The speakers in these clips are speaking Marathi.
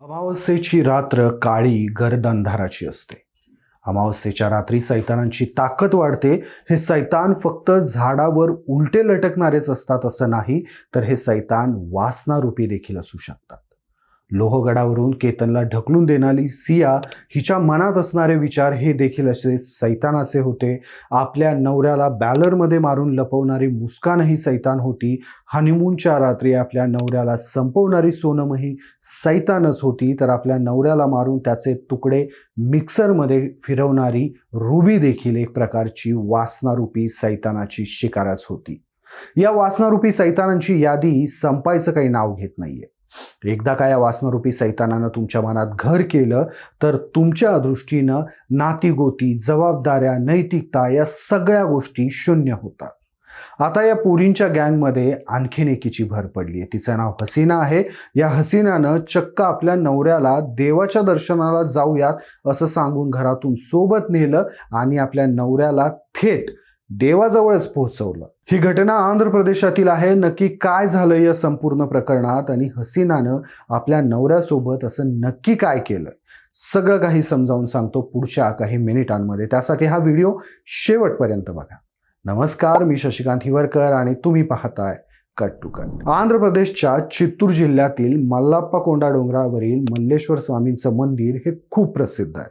अमावस्येची रात्र काळी गर्द अंधाराची असते. अमावस्येच्या रात्री सैतानांची ताकद वाढते. हे सैतान फक्त झाडावर उलटे लटकणारेच असतात असं नाही, तर हे सैतान वासनारूपी देखील असू शकतात. लोहगडावरून केतनला ढकलून देणारी सिया हिच्या मनात असणारे विचार हे देखील असे सैतानाचे होते. आपल्या नवऱ्याला बॅलरमध्ये मारून लपवणारी मुस्कानही सैतान होती. हनीमूनच्या रात्री आपल्या नवऱ्याला संपवणारी सोनमही सैतानच होती. तर आपल्या नवऱ्याला मारून त्याचे तुकडे मिक्सरमध्ये फिरवणारी रुबी देखील एक प्रकारची वासनारूपी सैतानाची शिकारच होती. या वासनारूपी सैतानांची यादी संपायचं काही नाव घेत नाहीये. एकदा का या वासनारूपी सैतानानं तुमच्या मनात घर केलं तर तुमच्या दृष्टीनं नातीगोती, जबाबदाऱ्या, नैतिकता या सगळ्या गोष्टी शून्य होतात. आता या पोरींच्या गँगमध्ये आणखीन एकीची भर पडली आहे. तिचं नाव हसीना आहे. या हसीनानं चक्क आपल्या नवऱ्याला देवाच्या दर्शनाला जाऊयात असं सांगून घरातून सोबत नेलं आणि आपल्या नवऱ्याला थेट देवाजवळच पोहोचवलं. ही घटना आंध्र प्रदेशातील आहे. नक्की काय झालं या संपूर्ण प्रकरणात आणि हसीनानं आपल्या नवऱ्यासोबत असं नक्की काय केलं, सगळं काही समजावून सांगतो पुढच्या काही मिनिटांमध्ये. त्यासाठी हा व्हिडिओ शेवटपर्यंत बघा. नमस्कार, मी शशिकांत हिवरकर आणि तुम्ही पाहताय कट टू कट. आंध्र प्रदेशच्या चित्तूर जिल्ह्यातील मल्लाप्पा कोंडा डोंगरावरील मल्लेश्वर स्वामींचं मंदिर हे खूप प्रसिद्ध आहे.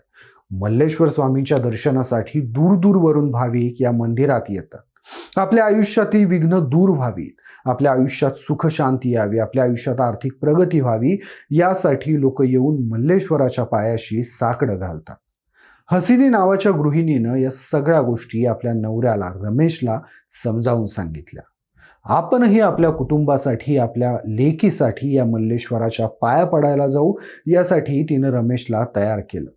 मल्लेश्वर स्वामींच्या दर्शनासाठी दूरदूरवरून भाविक या मंदिरात येतात. आपल्या आयुष्यातील विघ्न दूर व्हावी, आपल्या आयुष्यात सुख शांती यावी, आपल्या आयुष्यात आर्थिक प्रगती व्हावी यासाठी लोक येऊन मल्लेश्वराच्या पायाशी साकडं घालतात. हसीनी नावाच्या गृहिणीनं या सगळ्या गोष्टी आपल्या नवऱ्याला रमेशला समजावून सांगितल्या. आपणही आपल्या कुटुंबासाठी, आपल्या लेकीसाठी या मल्लेश्वराच्या पाया पडायला जाऊ यासाठी तिनं रमेशला तयार केलं.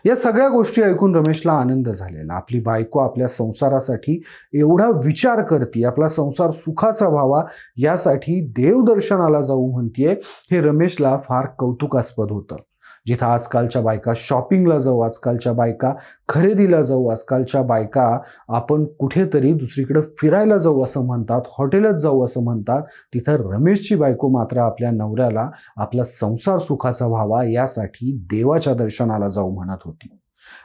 या सगळ्या गोष्टी ऐकून रमेशला आनंद झालेला. आपली बायको आपल्या संसारासाठी एवढा विचार करते, आपला संसार सुखाचा व्हावा यासाठी देवदर्शनाला जाऊ म्हणतीये, हे रमेशला फार कौतुकास्पद होतं. जिथं आजकालच्या बायका शॉपिंगला जाऊ, आजकालच्या बायका खरेदीला जाऊ, आजकालच्या बायका आपण कुठेतरी दुसरीकडे फिरायला जाऊ असं म्हणतात, हॉटेलात जाऊ असं म्हणतात, तिथं रमेशची बायको मात्र आपल्या नवऱ्याला आपला संसार सुखाचा व्हावा यासाठी देवाच्या दर्शनाला जाऊ म्हणत होती.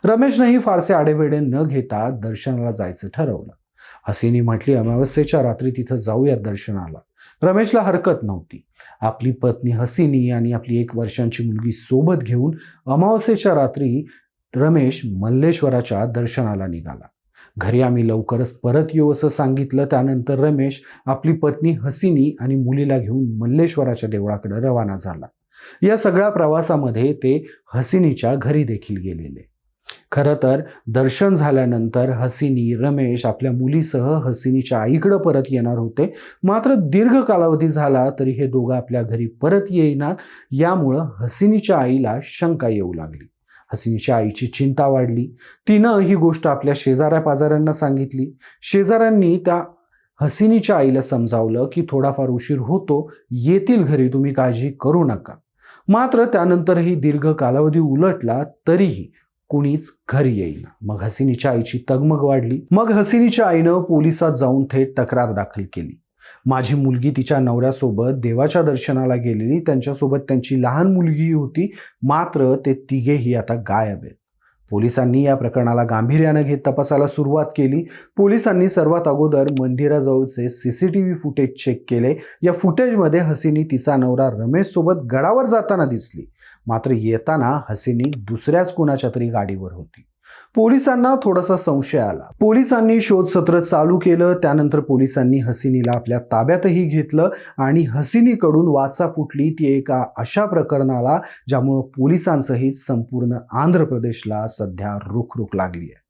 रमेशनेही फारसे आडेवेडे न घेता दर्शनाला जायचं ठरवलं. हसीनी म्हटली, अमावस्येच्या रात्री तिथं जाऊयात दर्शनाला. रमेशला हरकत नव्हती. आपली पत्नी हसीनी आणि आपली 1 वर्षांची मुलगी सोबत घेऊन अमावस्येच्या रात्री रमेश मल्लेश्वराच्या दर्शनाला निघाला. घरी आम्ही लवकरच परत येऊ असं सांगितलं. त्यानंतर रमेश आपली पत्नी हसीनी आणि मुलीला घेऊन मल्लेश्वराच्या देवळाकडे रवाना झाला. या सगळ्या प्रवासामध्ये ते हसीनीच्या घरी देखील गेलेले. खरं तर दर्शन झाल्यानंतर हसीनी, रमेश आपल्या मुलीसह हसीनीच्या आईकडे परत येणार होते. मात्र दीर्घ कालावधी झाला तरी हे दोघं आपल्या घरी परत येईनात. यामुळं हसीनीच्या आईला शंका येऊ लागली. हसीनीच्या आईची चिंता वाढली. तिनं ही गोष्ट आपल्या शेजाऱ्या पाजाऱ्यांना सांगितली. शेजाऱ्यांनी त्या हसीनीच्या आईला समजावलं की थोडाफार उशीर होतो, येतील घरी, तुम्ही काळजी करू नका. मात्र त्यानंतरही दीर्घ कालावधी उलटला तरीही कुणीच घरी येईना. मग हसीनीच्या आईची तगमग वाढली. मग हसीनीच्या आईनं पोलिसात जाऊन थेट तक्रार दाखल केली. माझी मुलगी तिच्या नवऱ्यासोबत देवाच्या दर्शनाला गेलेली, त्यांच्यासोबत त्यांची लहान मुलगी होती, मात्र ते तिघेही आता गायब आहेत. पोलिसांनी या प्रकरणाला गांभीर्यानं घेत तपासाला सुरुवात केली. पोलिसांनी सर्वात अगोदर मंदिराजवळचे CCTV फुटेज चेक केले. या फुटेजमध्ये हसीनी तिचा नवरा रमेश सोबत गडावर जाताना दिसली. मात्र येताना हसीनी दुसऱ्याच कुणाच्या तरी गाडीवर होती. पोलिसांना थोडासा संशय आला. पोलिसांनी शोध सत्र चालू केलं. त्यानंतर पोलिसांनी हसीनीला आपल्या ताब्यातही घेतलं आणि हसीनीकडून वाचा फुटली ती एका अशा प्रकरणाला ज्यामुळं पोलिसांसहित संपूर्ण आंध्र प्रदेशला सध्या रुखरुख लागली आहे.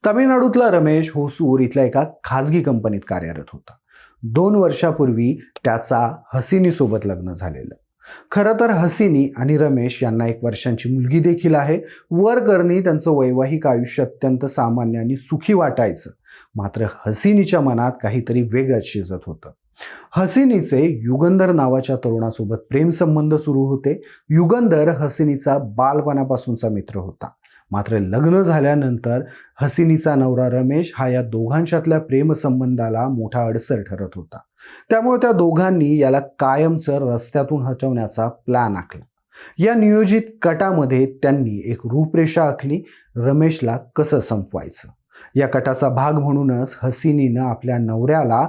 तामिळनाडूतला रमेश होसूर इथल्या एका खाजगी कंपनीत कार्यरत होता. 2 वर्षापूर्वी त्याचा हसीनीसोबत लग्न झालेलं. खरं तर हसीनी आणि रमेश यांना 1 वर्षांची मुलगी देखील आहे. वरकरणी त्यांचं वैवाहिक आयुष्य अत्यंत सामान्य आणि सुखी वाटायचं. मात्र हसीनीच्या मनात काहीतरी वेगळंच शिजत होतं. हसीनीचे युगंधर नावाच्या तरुणासोबत प्रेमसंबंध सुरू होते. युगंधर हसीनीचा बालपणापासूनचा मित्र होता. मात्र लग्न झाल्यानंतर हसीनीचा नवरा रमेश हा या दोघांच्यातल्या प्रेमसंबंधाला मोठा अडसर ठरत होता. त्यामुळे त्या दोघांनी याला कायमचं रस्त्यातून हटवण्याचा प्लॅन आखला. या नियोजित कटामध्ये त्यांनी एक रूपरेषा आखली, रमेशला कसं संपवायचं. या कटाचा भाग म्हणूनच हसिनीनं आपल्या नवऱ्याला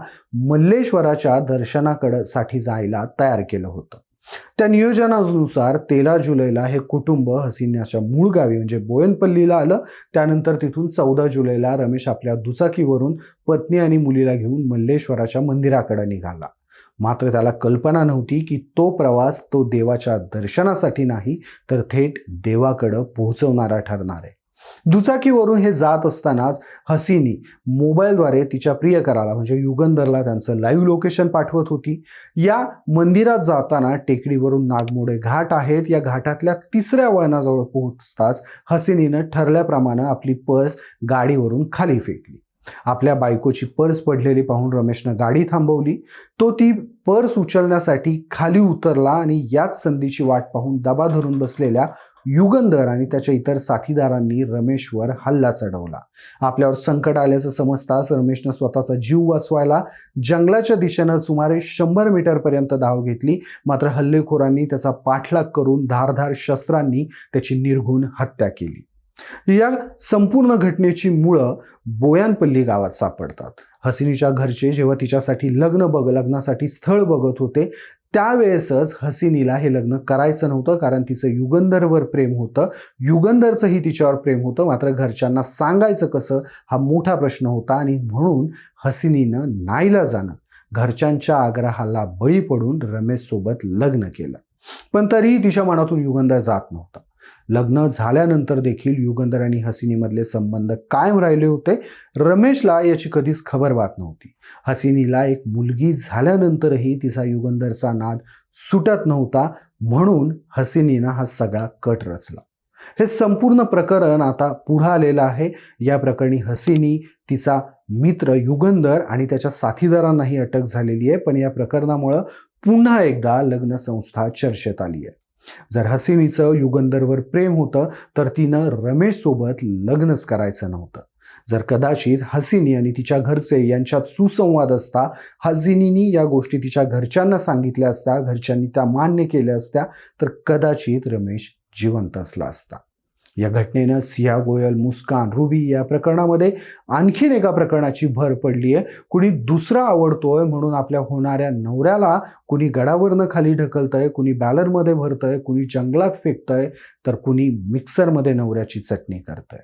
मल्लेश्वराच्या दर्शनाकडे साठी जायला तयार केलं होतं. त्या नियोजनानुसार 13 जुलैला हे कुटुंब हसिनीच्या मूळ गावी म्हणजे बोयनपल्लीला आलं. त्यानंतर तिथून 14 जुलैला रमेश आपल्या दुचाकीवरून पत्नी आणि मुलीला घेऊन मल्लेश्वराच्या मंदिराकडे निघाला. मात्र त्याला कल्पना नव्हती की तो प्रवास तो देवाच्या दर्शनासाठी नाही तर थेट देवाकडे पोहोचवणारा ठरणार आहे. दुचाकीवरून हे जात असतानाच हसिनी मोबाईलद्वारे तिच्या प्रियकराला म्हणजे युगंधरला त्यांचं लाईव्ह लोकेशन पाठवत होती. या मंदिरात जाताना टेकडीवरून नागमोडे घाट आहेत. या घाटातल्या 3ऱ्या वळणाजवळ पोहोचताच हसिनीनं ठरल्याप्रमाणे आपली पर्स गाडीवरून खाली फेकली. आपल्या बायकोची पर्स पडलेली पाहून रमेशनं गाडी थांबवली. तो ती पर्स उचलण्यासाठी खाली उतरला आणि याच संधीची वाट पाहून दबा धरून बसलेल्या युगंधर आणि त्याच्या इतर साथीदारांनी रमेशवर हल्ला चढवला. आपल्यावर संकट आल्याचं समजताच रमेशनं स्वतःचा जीव वाचवायला जंगलाच्या दिशेनं सुमारे 100 मीटरपर्यंत धाव घेतली. मात्र हल्लेखोरांनी त्याचा पाठलाग करून धारधार शस्त्रांनी त्याची निर्घृण हत्या केली. या संपूर्ण घटनेची मुळं बोयनपल्ली गावात सापडतात. हसिनीच्या घरचे जेव्हा तिच्यासाठी लग्नासाठी स्थळ बघत होते त्यावेळेसच हसिनीला हे लग्न करायचं नव्हतं, कारण तिचं युगंधरवर प्रेम होतं, युगंधरचंही तिच्यावर प्रेम होतं. मात्र घरच्यांना सांगायचं कसं हा मोठा प्रश्न होता आणि म्हणून हसिनीनं नाईलाजानं घरच्यांच्या आग्रहाला बळी पडून रमेश सोबत लग्न केलं. पण तरीही तिच्या मनातून युगंधर जात नव्हता. लग्न झाल्यानंतर देखील युगंधर आणि हसिनीमधले संबंध कायम राहिले होते. रमेशला याची कधीच खबरबात नव्हती. हसिनीला एक मुलगी झाल्यानंतरही तिचा युगंधरचा नाद सुटत नव्हता, म्हणून हसिनीनं हा सगळा कट रचला. हे संपूर्ण प्रकरण आता पुढे आलेलं आहे. या प्रकरणी हसिनी, तिचा मित्र युगंधर आणि त्याच्या साथीदारांनाही अटक झालेली आहे. पण या प्रकरणामुळे पुन्हा एकदा लग्न संस्था चर्चेत आली आहे. जर हसिनीचं युगंधरवर प्रेम होतं तर तिनं रमेश सोबत लग्नच करायचं नव्हतं. जर कदाचित हसिनी आणि तिच्या घरचे यांच्यात सुसंवाद असता, हसिनीनी या गोष्टी तिच्या घरच्यांना सांगितल्या असत्या, घरच्यांनी त्या मान्य केल्या असत्या, तर कदाचित रमेश जिवंत असला असता. या घटनेनं सिया गोयल, मुस्कान, रुबी या प्रकरणामध्ये आणखीन एका प्रकरणाची भर पडली आहे. कुणी दुसरा आवडतोय म्हणून आपल्या होणाऱ्या नवऱ्याला कुणी गडावरनं खाली ढकलतंय, कुणी बॅलरमध्ये भरतंय, कुणी जंगलात फेकतंय, तर कुणी मिक्सरमध्ये नवऱ्याची चटणी करतंय.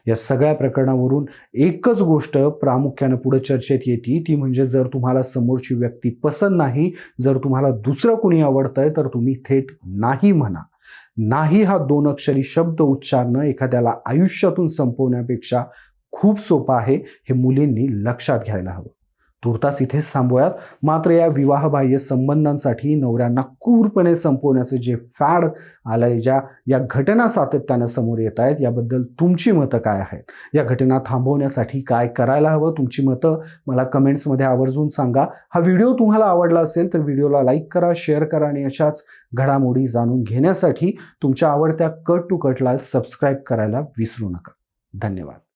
या सगळ्या प्रकरणावरून एकच गोष्ट प्रामुख्याने पुढे चर्चेत येते, ती म्हणजे जर तुम्हाला समोरची व्यक्ती पसंत नाही, जर तुम्हाला दुसरं कुणी आवडतंय तर तुम्ही थेट नाही म्हणा. नाही हा 2 अक्षरी शब्द उच्चारणं एखाद्याला आयुष्यातून संपवण्यापेक्षा खूप सोपं आहे. हे मुलींनी लक्षात घ्यायला हवं. तुर्तास इथेच थांबूयात. मात्र या विवाहबाह्य संबंधांसाठी नवऱ्यांना क्रूरपणे संपवण्याचे जे फॅड आलंय, या घटना सातत्यानं समोर येत आहेत, याबद्दल तुमची मतं काय आहेत? या घटना थांबवण्यासाठी काय करायला हवं? तुमची मतं मला कमेंट्समध्ये आवर्जून सांगा. हा व्हिडिओ तुम्हाला आवडला असेल तर व्हिडिओला लाईक करा, शेअर करा आणि अशाच घडामोडी जाणून घेण्यासाठी तुमच्या आवडत्या कट टू कटला सबस्क्राईब करायला विसरू नका. धन्यवाद.